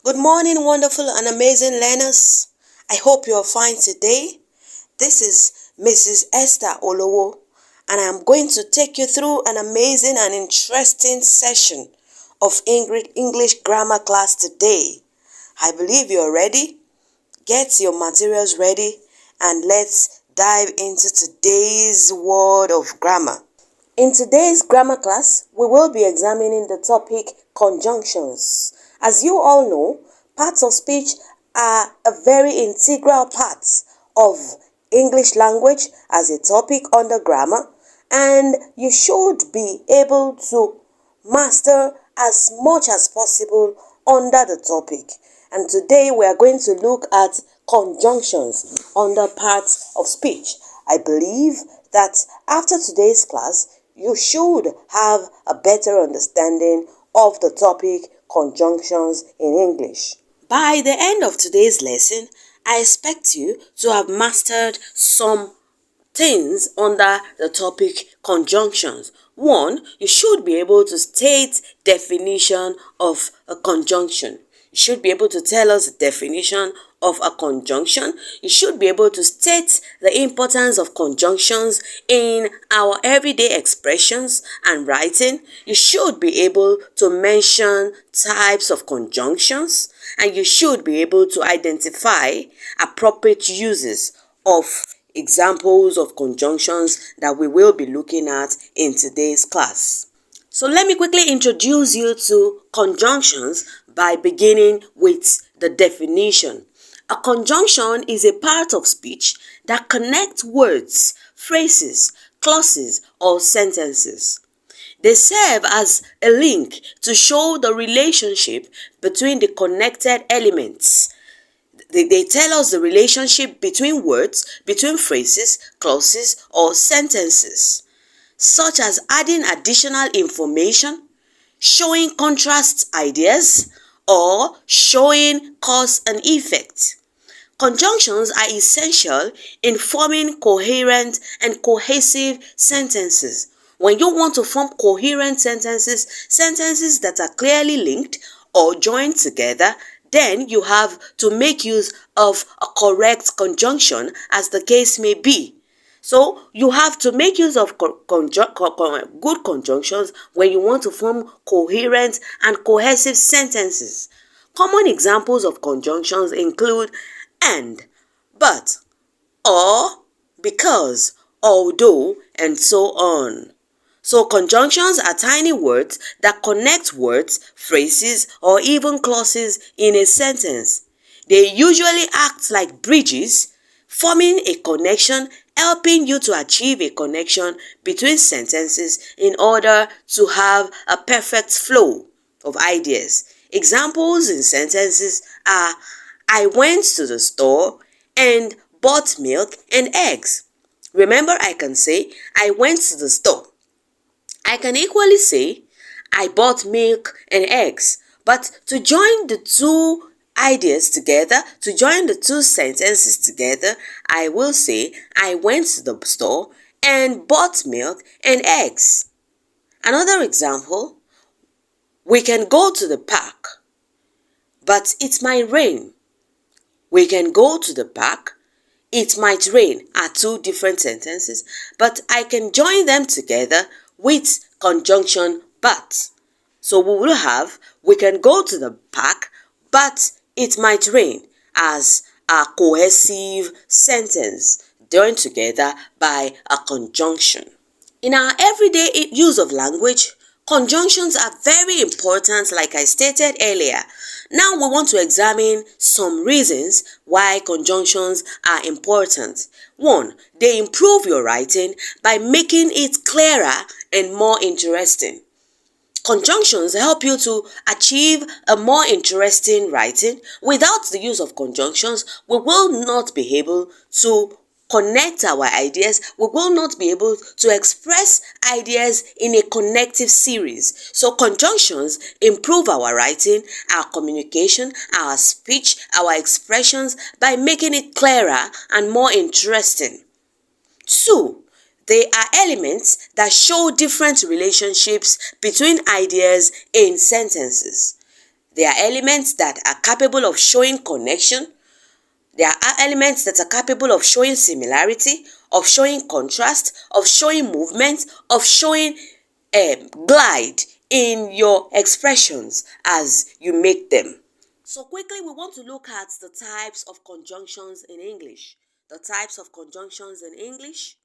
Good morning, wonderful and amazing learners. I hope you are fine today. This is Mrs. Esther Olowo, and I am going to take you through an amazing and interesting session of English grammar class today. I believe you are ready. Get your materials ready and let's dive into today's word of grammar. In today's grammar class, we will be examining the topic conjunctions. As you all know, parts of speech are a very integral part of English language as a topic under grammar, and you should be able to master as much as possible under the topic. And today we are going to look at conjunctions under parts of speech. I believe that after today's class, you should have a better understanding of the topic conjunctions in English. By the end of today's lesson, I expect you to have mastered some things under the topic conjunctions. One, you should be able to state definition of a conjunction. You should be able to tell us the definition of a conjunction. You should be able to state the importance of conjunctions in our everyday expressions and writing. You should be able to mention types of conjunctions, and you should be able to identify appropriate uses of examples of conjunctions that we will be looking at in today's class. So let me quickly introduce you to conjunctions by beginning with the definition. A conjunction is a part of speech that connects words, phrases, clauses, or sentences. They serve as a link to show the relationship between the connected elements. They tell us the relationship between words, between phrases, clauses, or sentences, such as adding additional information, showing contrast ideas, or showing cause and effect. Conjunctions are essential in forming coherent and cohesive sentences. When you want to form coherent sentences, sentences that are clearly linked or joined together, then you have to make use of a correct conjunction as the case may be. So you have to make use of good conjunctions when you want to form coherent and cohesive sentences. Common examples of conjunctions include and, but, or, because, although, and so on. So conjunctions are tiny words that connect words, phrases, or even clauses in a sentence. They usually act like bridges, forming a connection, helping you to achieve a connection between sentences in order to have a perfect flow of ideas. Examples in sentences are, I went to the store and bought milk and eggs. Remember, I can say, I went to the store. I can equally say, I bought milk and eggs. But to join the two ideas together, to join the two sentences together, I will say, I went to the store and bought milk and eggs. Another example, we can go to the park, but it might rain. We can go to the park, it might rain are two different sentences, but I can join them together with conjunction but. So we will have, we can go to the park, but it might rain as a cohesive sentence joined together by a conjunction. In our everyday use of language, conjunctions are very important, like I stated earlier. Now we want to examine some reasons why conjunctions are important. 1. They improve your writing by making it clearer and more interesting. Conjunctions help you to achieve a more interesting writing. Without the use of conjunctions, we will not be able to connect our ideas. We will not be able to express ideas in a connective series. So conjunctions improve our writing, our communication, our speech, our expressions by making it clearer and more interesting. 2. They are elements that show different relationships between ideas in sentences. There are elements that are capable of showing connection. There are elements that are capable of showing similarity, of showing contrast, of showing movement, of showing glide in your expressions as you make them. So quickly, we want to look at the types of conjunctions in English. The types of conjunctions in English.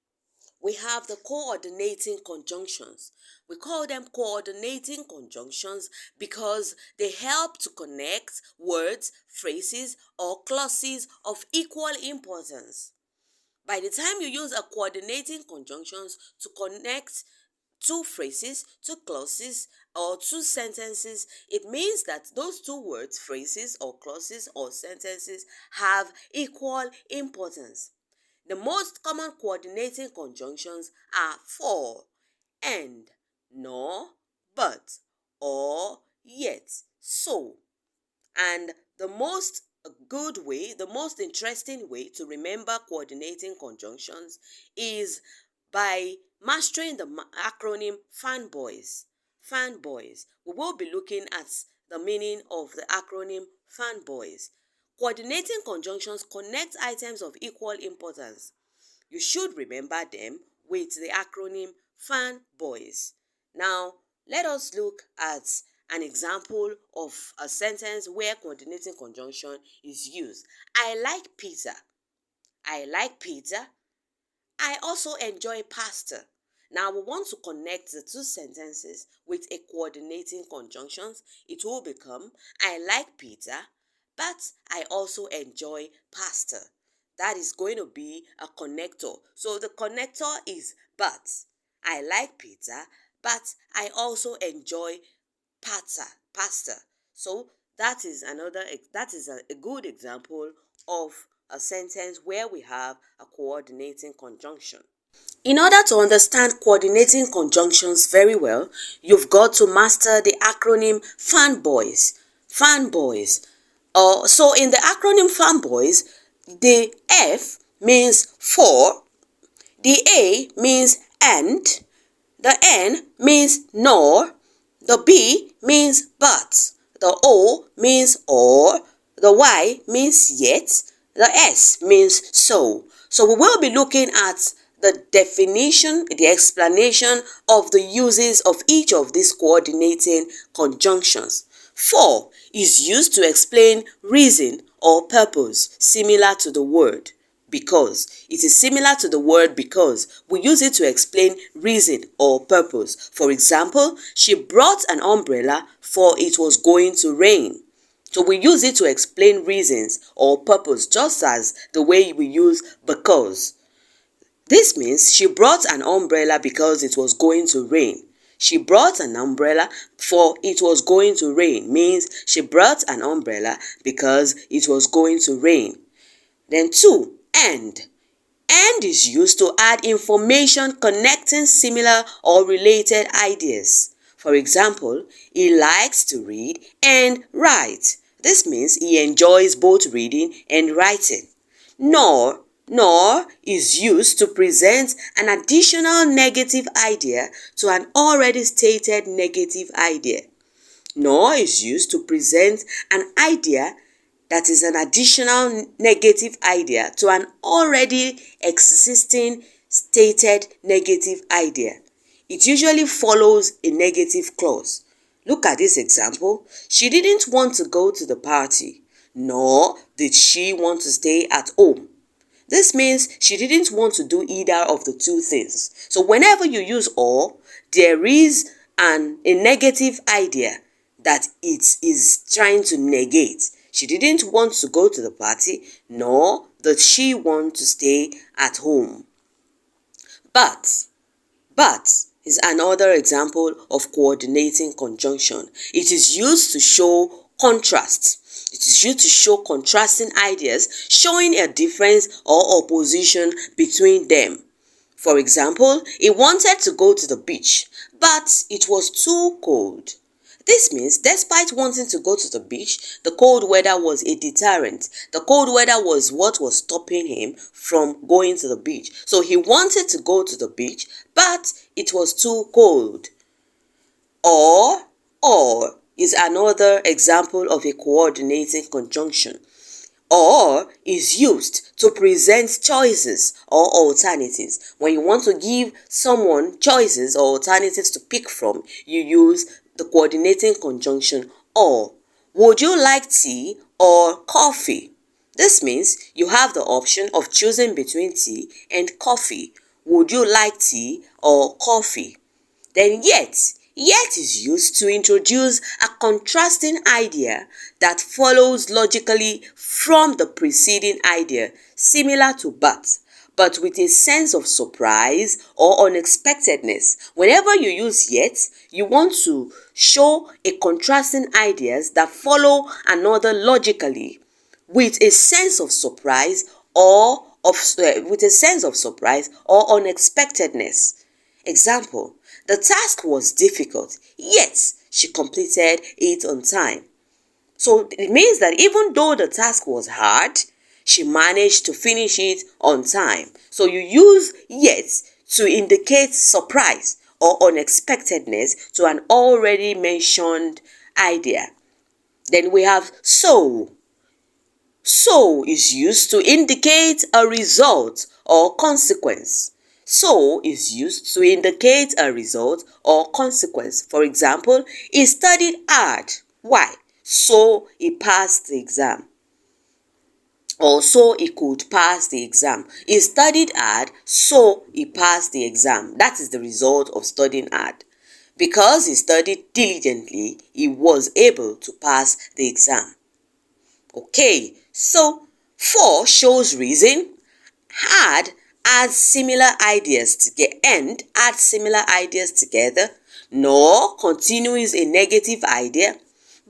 We have the coordinating conjunctions. We call them coordinating conjunctions because they help to connect words, phrases, or clauses of equal importance. By the time you use a coordinating conjunctions to connect two phrases, two clauses, or two sentences, it means that those two words, phrases, or clauses, or sentences have equal importance. The most common coordinating conjunctions are for, and, nor, but, or, yet, so. And the most interesting way to remember coordinating conjunctions is by mastering the acronym FANBOYS. FANBOYS. We will be looking at the meaning of the acronym FANBOYS. Coordinating conjunctions connect items of equal importance. You should remember them with the acronym FANBOYS. Now, let us look at an example of a sentence where coordinating conjunction is used. I like pizza. I like pizza. I also enjoy pasta. Now we want to connect the two sentences with a coordinating conjunction. It will become I like pizza, but I also enjoy pasta. That is going to be a connector. So the connector is but. I like pizza, but I also enjoy pasta. So that is a good example of a sentence where we have a coordinating conjunction. In order to understand coordinating conjunctions very well, you've got to master the acronym FANBOYS. FANBOYS. So in the acronym FANBOYS, the F means for, the A means and, the N means nor, the B means but, the O means or, the Y means yet, the S means so. So we will be looking at the definition, the explanation of the uses of each of these coordinating conjunctions. For is used to explain reason or purpose, similar to the word because. It is similar to the word because. We use it to explain reason or purpose. For example, she brought an umbrella for it was going to rain. So we use it to explain reasons or purpose, just as the way we use because. This means she brought an umbrella because it was going to rain. She brought an umbrella for it was going to rain means she brought an umbrella because it was going to rain. Then 2, and. And is used to add information connecting similar or related ideas. For example, he likes to read and write. This means he enjoys both reading and writing. Nor is used to present an additional negative idea to an already stated negative idea. Nor is used to present an idea that is an additional negative idea to an already existing stated negative idea. It usually follows a negative clause. Look at this example. She didn't want to go to the party, nor did she want to stay at home. This means she didn't want to do either of the two things. So whenever you use or, there is a negative idea that it is trying to negate. She didn't want to go to the party, nor did she want to stay at home. But is another example of coordinating conjunction. It is used to show contrast. It is used to show contrasting ideas, showing a difference or opposition between them. For example, he wanted to go to the beach, but it was too cold. This means despite wanting to go to the beach, the cold weather was a deterrent. The cold weather was what was stopping him from going to the beach. So he wanted to go to the beach, but it was too cold. Or is another example of a coordinating conjunction, or is used to present choices or alternatives. When you want to give someone choices or alternatives to pick from, you use the coordinating conjunction or. Would you like tea or coffee? This means you have the option of choosing between tea and coffee. Would you like tea or coffee? Then yet is used to introduce a contrasting idea that follows logically from the preceding idea, similar to but with a sense of surprise or unexpectedness. Whenever you use yet, you want to show a contrasting ideas that follow another logically with a sense of surprise or unexpectedness. Example: the task was difficult, yet she completed it on time. So it means that even though the task was hard, she managed to finish it on time. So you use yet to indicate surprise or unexpectedness to an already mentioned idea. Then we have so. So is used to indicate a result or consequence. So is used to indicate a result or consequence. For example, he studied hard. Why? So he passed the exam. Or so he could pass the exam. He studied hard, so he passed the exam. That is the result of studying hard. Because he studied diligently, he was able to pass the exam. Okay, so for shows reason, adds similar ideas together, nor continues a negative idea,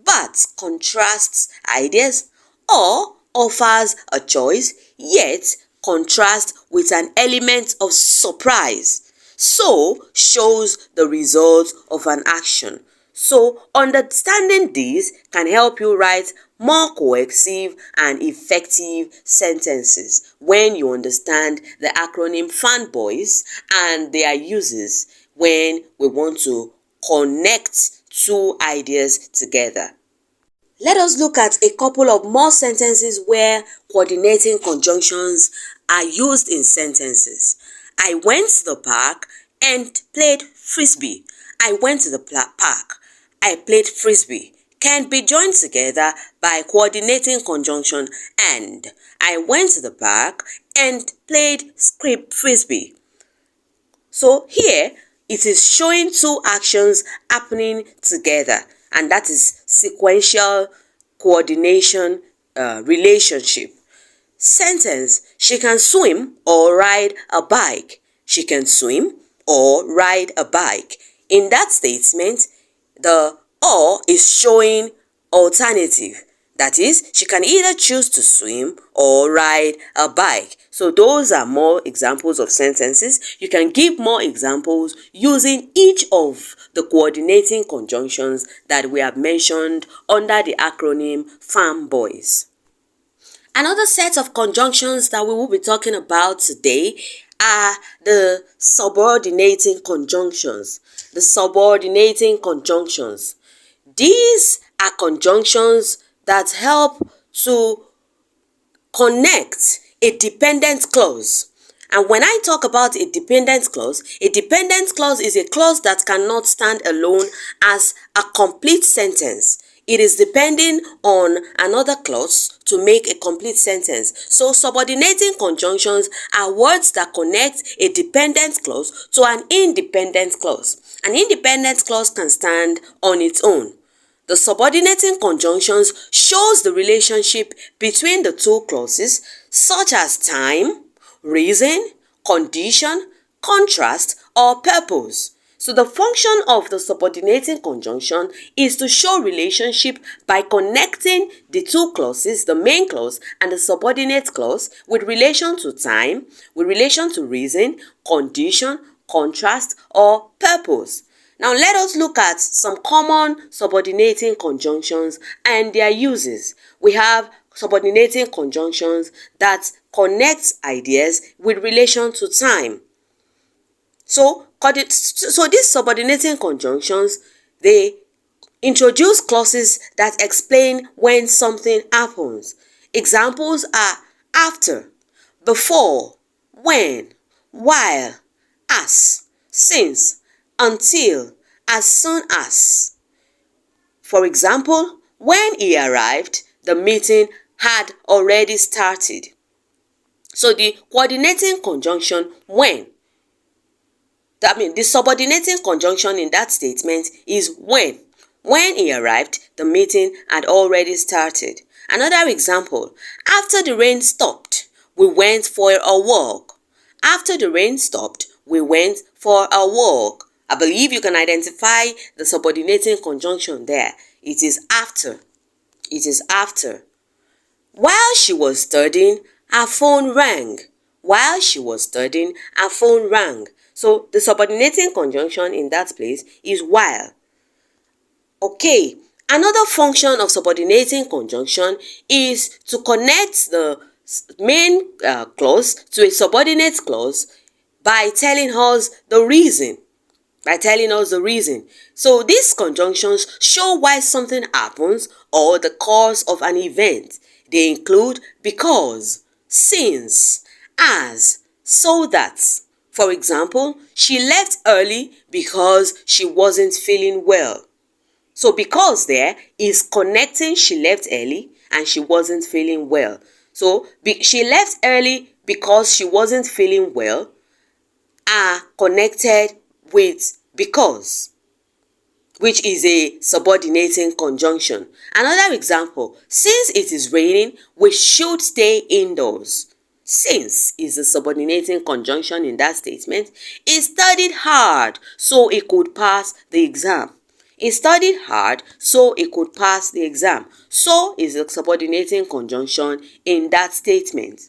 but contrasts ideas, or offers a choice, yet contrast with an element of surprise. So shows the result of an action. So understanding this can help you write more cohesive and effective sentences when you understand the acronym FANBOYS and their uses when we want to connect two ideas together. Let us look at a couple of more sentences where coordinating conjunctions are used in sentences. I went to the park and played frisbee. I went to the park. I played frisbee can be joined together by coordinating conjunction and. I went to the park and played frisbee. So here it is showing two actions happening together, and that is sequential coordination relationship. Sentence: she can swim or ride a bike. She can swim or ride a bike. In that statement, the or is showing alternative. That is, she can either choose to swim or ride a bike. So those are more examples of sentences. You can give more examples using each of the coordinating conjunctions that we have mentioned under the acronym FANBOYS. Another set of conjunctions that we will be talking about today are the subordinating conjunctions. The subordinating conjunctions. These are conjunctions that help to connect a dependent clause. And when I talk about a dependent clause is a clause that cannot stand alone as a complete sentence. It is depending on another clause to make a complete sentence. So subordinating conjunctions are words that connect a dependent clause to an independent clause. An independent clause can stand on its own. The subordinating conjunctions shows the relationship between the two clauses, such as time, reason, condition, contrast, or purpose. So the function of the subordinating conjunction is to show relationship by connecting the two clauses, the main clause and the subordinate clause, with relation to time, with relation to reason, condition, contrast, or purpose. Now let us look at some common subordinating conjunctions and their uses. We have subordinating conjunctions that connect ideas with relation to time. So these subordinating conjunctions, they Introduce clauses that explain when something happens. Examples are after, before, when, while, as, since, until, as soon as. For example, when he arrived, the meeting had already started. So the coordinating conjunction when, the subordinating conjunction in that statement is when. When he arrived, the meeting had already started. Another example, after the rain stopped, we went for a walk. After the rain stopped, we went for a walk. I believe you can identify the subordinating conjunction there. It is after. It is after. While she was studying, her phone rang. While she was studying, her phone rang. So the subordinating conjunction in that place is while. Okay, another function of subordinating conjunction is to connect the main clause to a subordinate clause by telling us the reason. So these conjunctions show why something happens or the cause of an event. They include because, since, as, so that. For example, she left early because she wasn't feeling well. So because there is connecting she left early and she wasn't feeling well. So she left early because she wasn't feeling well are connected with because, which is a subordinating conjunction. Another example, since it is raining, we should stay indoors. Since is a subordinating conjunction in that statement. He studied hard so he could pass the exam. He studied hard so he could pass the exam. So is a subordinating conjunction in that statement.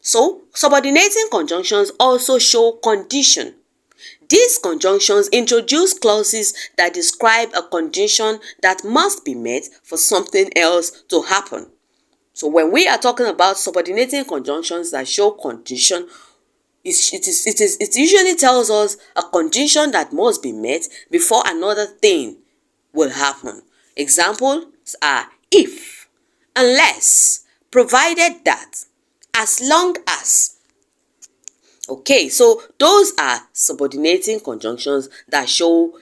So, subordinating conjunctions also show condition. These conjunctions introduce clauses that describe a condition that must be met for something else to happen. So when we are talking about subordinating conjunctions that show condition, it usually tells us a condition that must be met before another thing will happen. Examples are if, unless, provided that, as long as. Okay, so those are subordinating conjunctions that show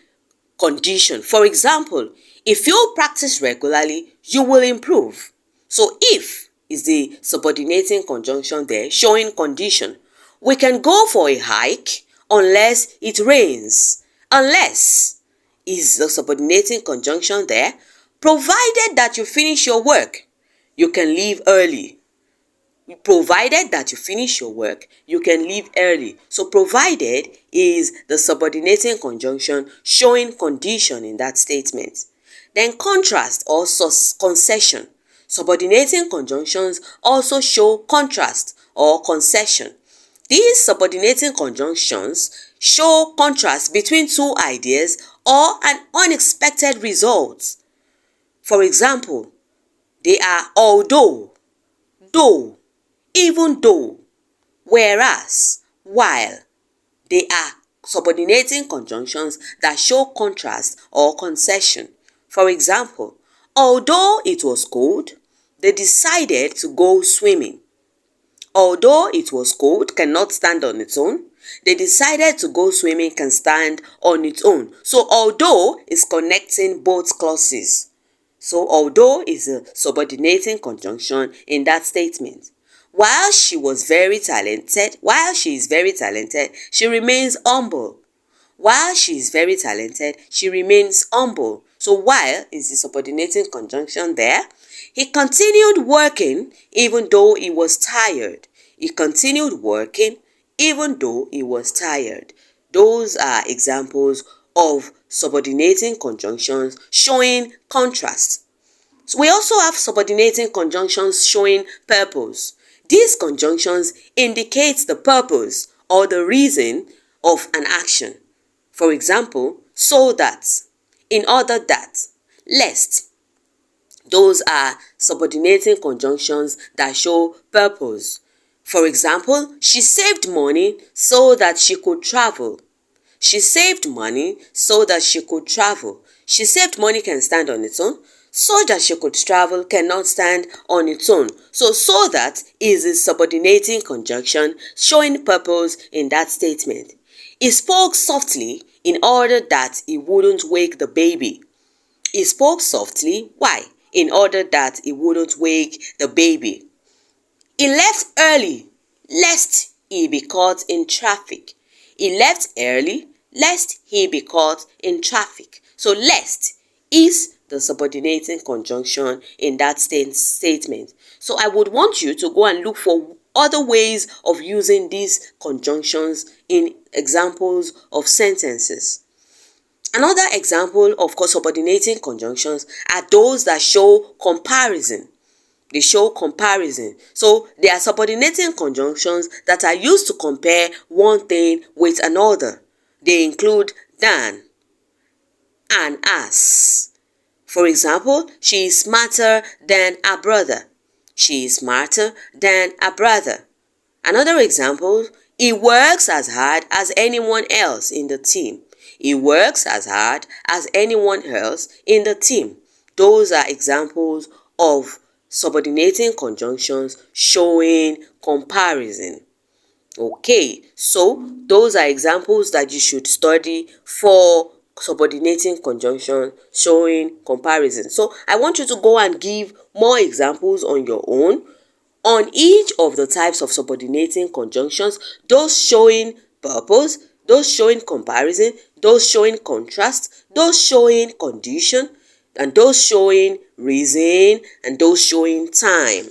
condition. For example, if you practice regularly, you will improve. So if is the subordinating conjunction there showing condition. We can go for a hike unless it rains. Unless is the subordinating conjunction there. Provided that you finish your work, you can leave early. Provided that you finish your work, you can leave early. So provided is the subordinating conjunction showing condition in that statement. Then contrast or concession. Subordinating conjunctions also show contrast or concession. These subordinating conjunctions show contrast between two ideas or an unexpected result. For example, they are although, though, even though, whereas, while. They are subordinating conjunctions that show contrast or concession. For example, although it was cold, they decided to go swimming. Although it was cold cannot stand on its own, they decided to go swimming can stand on its own. So although is connecting both clauses. So although is a subordinating conjunction in that statement. While she is very talented, she remains humble. While she is very talented, she remains humble. So while is the subordinating conjunction there. He continued working even though he was tired. He continued working even though he was tired. Those are examples of subordinating conjunctions showing contrast. So we also have subordinating conjunctions showing purpose. These conjunctions indicate the purpose or the reason of an action. For example, so that, in order that, lest. Those are subordinating conjunctions that show purpose. For example, she saved money so that she could travel. She saved money so that she could travel. She saved money can stand on its own. So that she could travel cannot stand on its own. So that is a subordinating conjunction showing purpose in that statement. He spoke softly in order that he wouldn't wake the baby. He spoke softly. Why? In order that he wouldn't wake the baby. He left early lest he be caught in traffic. He left early lest he be caught in traffic. So lest is the subordinating conjunction in that statement. So I would want you to go and look for other ways of using these conjunctions in examples of sentences. Another example of subordinating conjunctions are those that show comparison. They show comparison. So they are subordinating conjunctions that are used to compare one thing with another. They include than and as. For example, she is smarter than her brother. She is smarter than her brother. Another example, he works as hard as anyone else in the team. He works as hard as anyone else in the team. Those are examples of subordinating conjunctions showing comparison. Okay, so those are examples that you should study for subordinating conjunction showing comparison. So I want you to go and give more examples on your own on each of the types of subordinating conjunctions, those showing purpose, those showing comparison, those showing contrast, those showing condition, and those showing reason, and those showing time.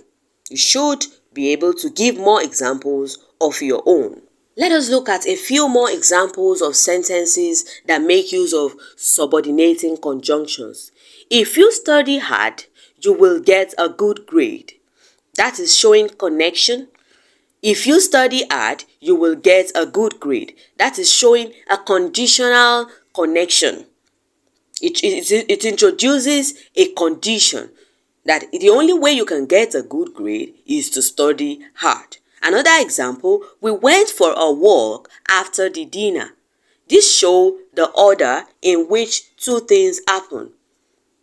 You should be able to give more examples of your own. Let us look at a few more examples of sentences that make use of subordinating conjunctions. If you study hard, you will get a good grade. That is showing connection. If you study hard, you will get a good grade. That is showing a conditional connection. It introduces a condition that the only way you can get a good grade is to study hard. Another example, we went for a walk after the dinner. This shows the order in which two things happen.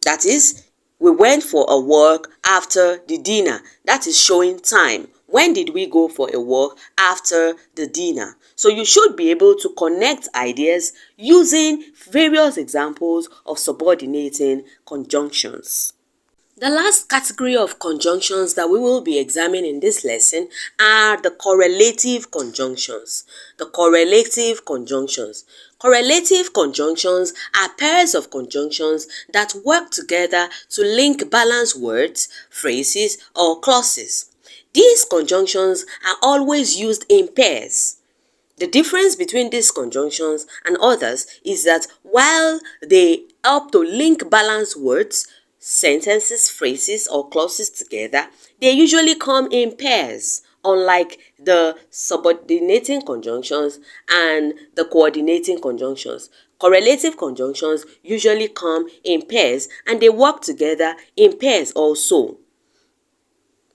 That is, we went for a walk after the dinner. That is showing time. When did we go for a walk after the dinner? So you should be able to connect ideas using various examples of subordinating conjunctions. The last category of conjunctions that we will be examining in this lesson are the correlative conjunctions. The correlative conjunctions. Correlative conjunctions are pairs of conjunctions that work together to link balanced words, phrases, or clauses. These conjunctions are always used in pairs. The difference between these conjunctions and others is that while they help to link balanced words, sentences, phrases, or clauses together, they usually come in pairs, unlike the subordinating conjunctions and the coordinating conjunctions. Correlative conjunctions usually come in pairs and they work together in pairs also.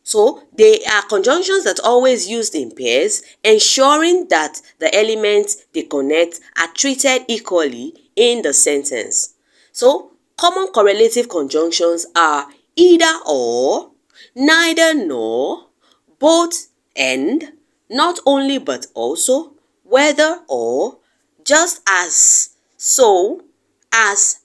So they are conjunctions that are always used in pairs, ensuring that the elements they connect are treated equally in the sentence. So common correlative conjunctions are either or, neither nor, both and, not only but also, whether or, just as, so, as.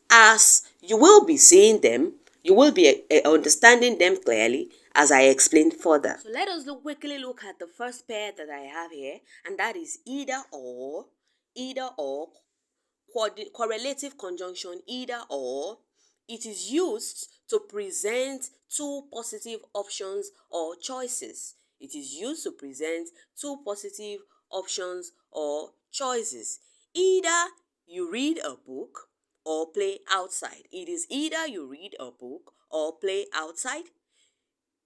You will be seeing them, you will be understanding them clearly as I explain further. So let us quickly look at the first pair that I have here, and that is either or, correlative conjunction either or. It is used to present two positive options or choices. It is used to present two positive options or choices. Either you read a book or play outside. It is either you read a book or play outside.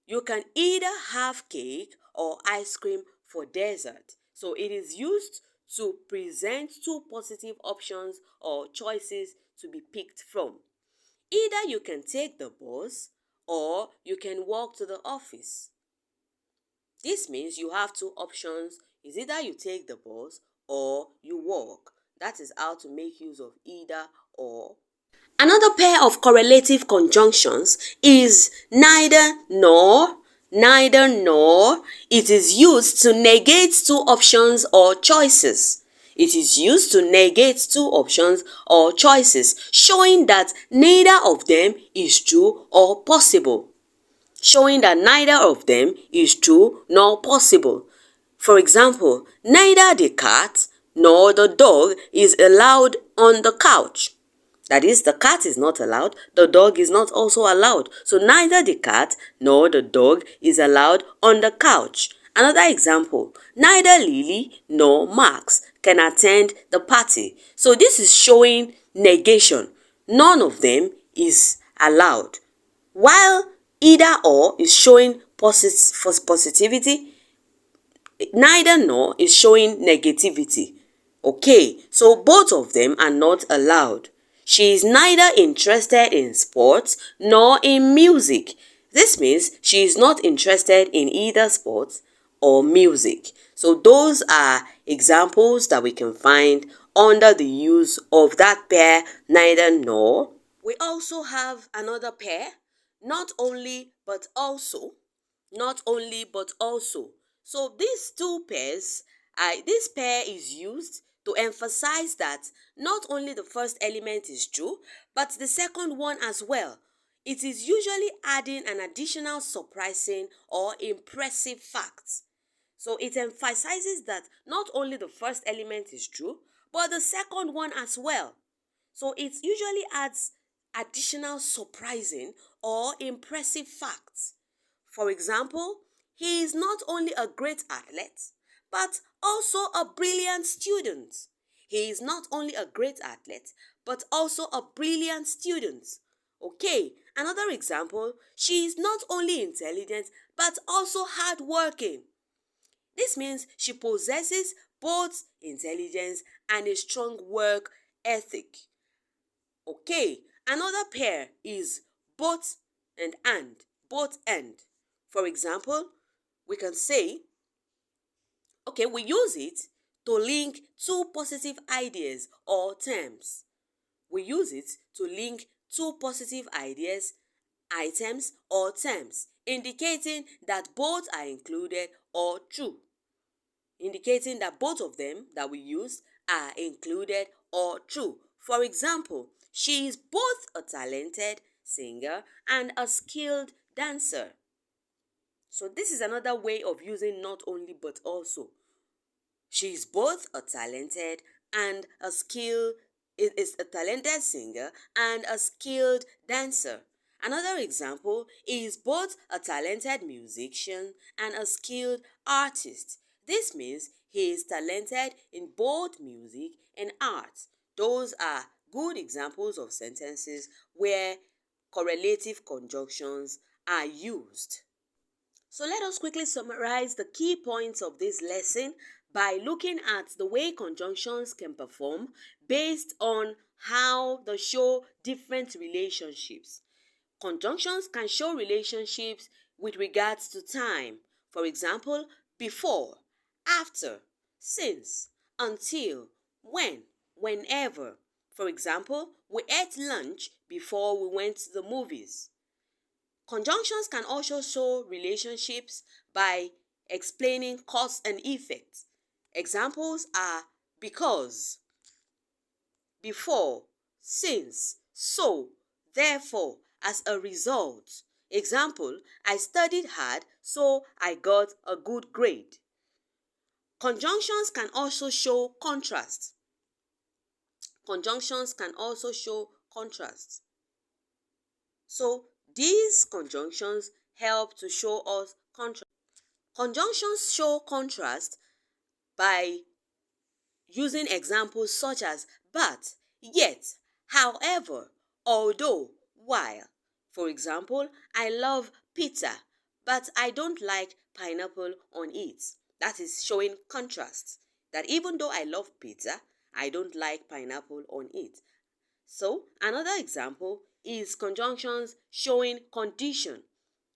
You can either have cake or ice cream for dessert. So it is used to present two positive options or choices to be picked from. Either you can take the bus or you can walk to the office. This means you have two options. It's either you take the bus or you walk. That is how to make use of either or. Another pair of correlative conjunctions is neither nor, neither nor. It is used to negate two options or choices. It is used to negate two options or choices, showing that neither of them is true or possible. Showing that neither of them is true nor possible. For example, neither the cat nor the dog is allowed on the couch. That is, the cat is not allowed, the dog is not also allowed. So neither the cat nor the dog is allowed on the couch. Another example, neither Lily nor Max can attend the party. So this is showing negation. None of them is allowed. While either or is showing positivity, neither nor is showing negativity. Okay, so both of them are not allowed. She is neither interested in sports nor in music. This means she is not interested in either sports or music. So those are examples that we can find under the use of that pair, neither nor. We also have another pair, not only but also. Not only but also. So these two pairs, this pair is used to emphasize that not only the first element is true, but the second one as well. It is usually adding an additional surprising or impressive fact. So it emphasizes that not only the first element is true, but the second one as well. So it usually adds additional surprising or impressive facts. For example, he is not only a great athlete, but also a brilliant student. He is not only a great athlete, but also a brilliant student. Okay, another example, she is not only intelligent, but also hardworking. This means she possesses both intelligence and a strong work ethic. Okay, another pair is both and, both and. For example, we can say, okay, we use it to link two positive ideas or terms. We use it to link two positive ideas, items, or terms, indicating that both are included or true. Indicating that both of them that we use are included or true. For example, she is both a talented singer and a skilled dancer. So this is another way of using not only but also. She is both a talented and a skilled is a talented singer and a skilled dancer. Another example is both a talented musician and a skilled artist. This means he is talented in both music and art. Those are good examples of sentences where correlative conjunctions are used. So let us quickly summarize the key points of this lesson by looking at the way conjunctions can perform based on how they show different relationships. Conjunctions can show relationships with regards to time. For example, before, after, since, until, when, whenever. For example, we ate lunch before we went to the movies. Conjunctions can also show relationships by explaining cause and effect. Examples are because, before, since, so, therefore, as a result. Example, I studied hard, so I got a good grade. Conjunctions can also show contrast. Conjunctions can also show contrast. So these conjunctions help to show us contrast. Conjunctions show contrast by using examples such as but, yet, however, although, while. For example, I love pizza, but I don't like pineapple on it. That is showing contrast. That even though I love pizza, I don't like pineapple on it. So, another example is conjunctions showing condition.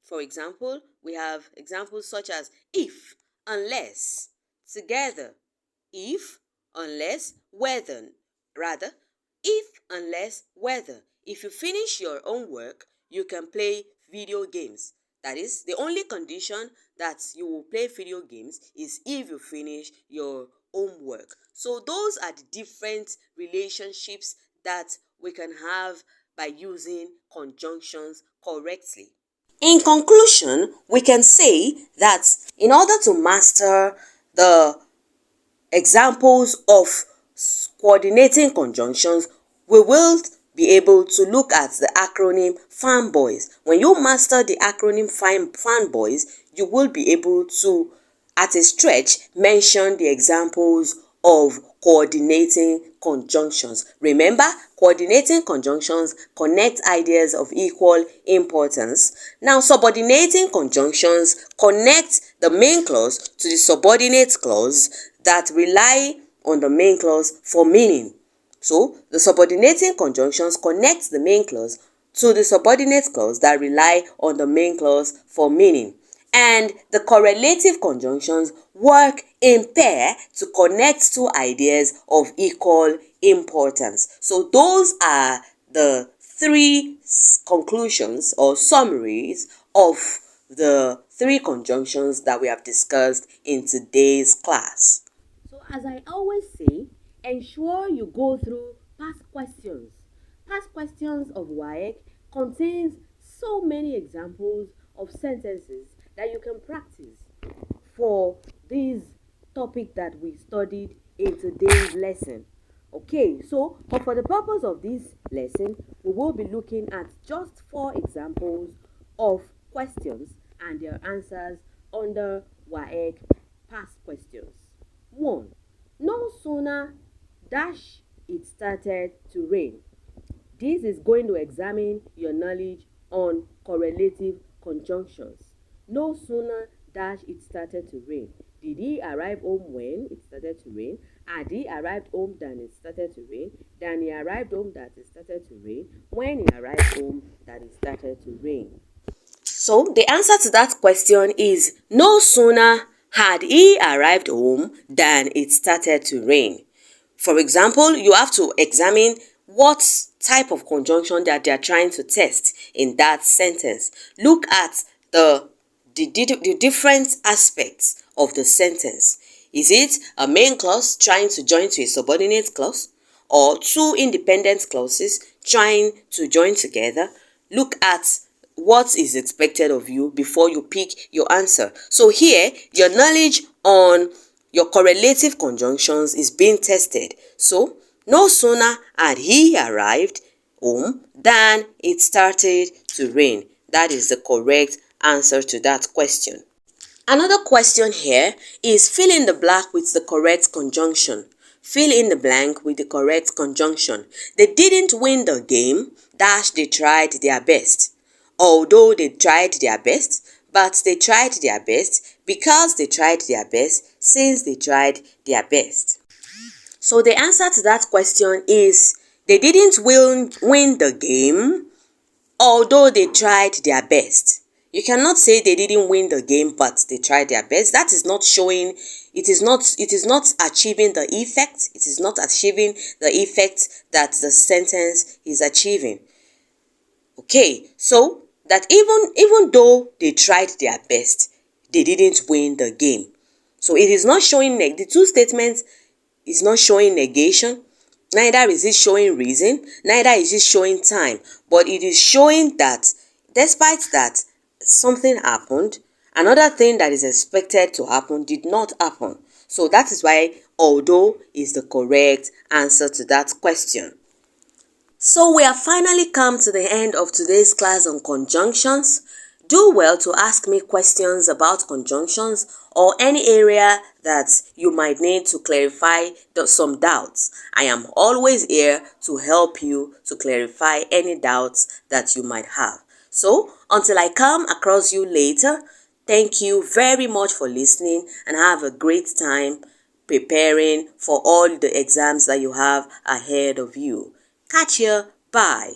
For example, we have examples such as if, unless, together, if, unless, whether, rather, if, unless, whether. If you finish your own work, you can play video games. That is, the only condition that you will play video games is if you finish your homework. So those are the different relationships that we can have by using conjunctions correctly. In conclusion, we can say that in order to master the examples of coordinating conjunctions, we will be able to look at the acronym FANBOYS. When you master the acronym FANBOYS, you will be able to, at a stretch, mention the examples of coordinating conjunctions. Remember, coordinating conjunctions connect ideas of equal importance. Now, subordinating conjunctions connect the main clause to the subordinate clause that rely on the main clause for meaning. So, the subordinating conjunctions connect the main clause to the subordinate clause that rely on the main clause for meaning. And the correlative conjunctions work in pair to connect two ideas of equal importance. So those are the three conclusions or summaries of the three conjunctions that we have discussed in today's class. So as I always say, ensure you go through past questions. Past questions of WAEC contains so many examples of sentences that you can practice for this topic that we studied in today's lesson. Okay, so but for the purpose of this lesson, we will be looking at just 4 examples of questions and their answers under WAEC past questions. 1. No sooner dash it started to rain. This is going to examine your knowledge on correlative conjunctions. No sooner dash it started to rain. Did he arrive home when it started to rain? Had he arrived home than it started to rain? Then he arrived home that it started to rain? When he arrived home that it started to rain? So the answer to that question is no sooner had he arrived home than it started to rain. For example, you have to examine what type of conjunction that they are trying to test in that sentence. Look at the different aspects of the sentence. Is it a main clause trying to join to a subordinate clause, or two independent clauses trying to join together? Look at what is expected of you before you pick your answer. So here, your knowledge on your correlative conjunctions is being tested. So, no sooner had he arrived home than it started to rain. That is the correct answer to that question. Another question here is fill in the blank with the correct conjunction. Fill in the blank with the correct conjunction. They didn't win the game, dash they tried their best. Although they tried their best, but they tried their best because they tried their best since they tried their best. So the answer to that question is they didn't win the game, although they tried their best. You cannot say they didn't win the game but they tried their best. That is not showing, it is not achieving the effect. It is not achieving the effect that the sentence is achieving. Okay, so that even though they tried their best, they didn't win the game. So it is not showing, the two statements is not showing negation, neither is it showing reason, neither is it showing time, but it is showing that despite that something happened, another thing that is expected to happen did not happen. So that is why although is the correct answer to that question. So we have finally come to the end of today's class on conjunctions. Do well to ask me questions about conjunctions or any area that you might need to clarify some doubts. I am always here to help you to clarify any doubts that you might have. So until I come across you later, thank you very much for listening and have a great time preparing for all the exams that you have ahead of you. Catch you. Bye.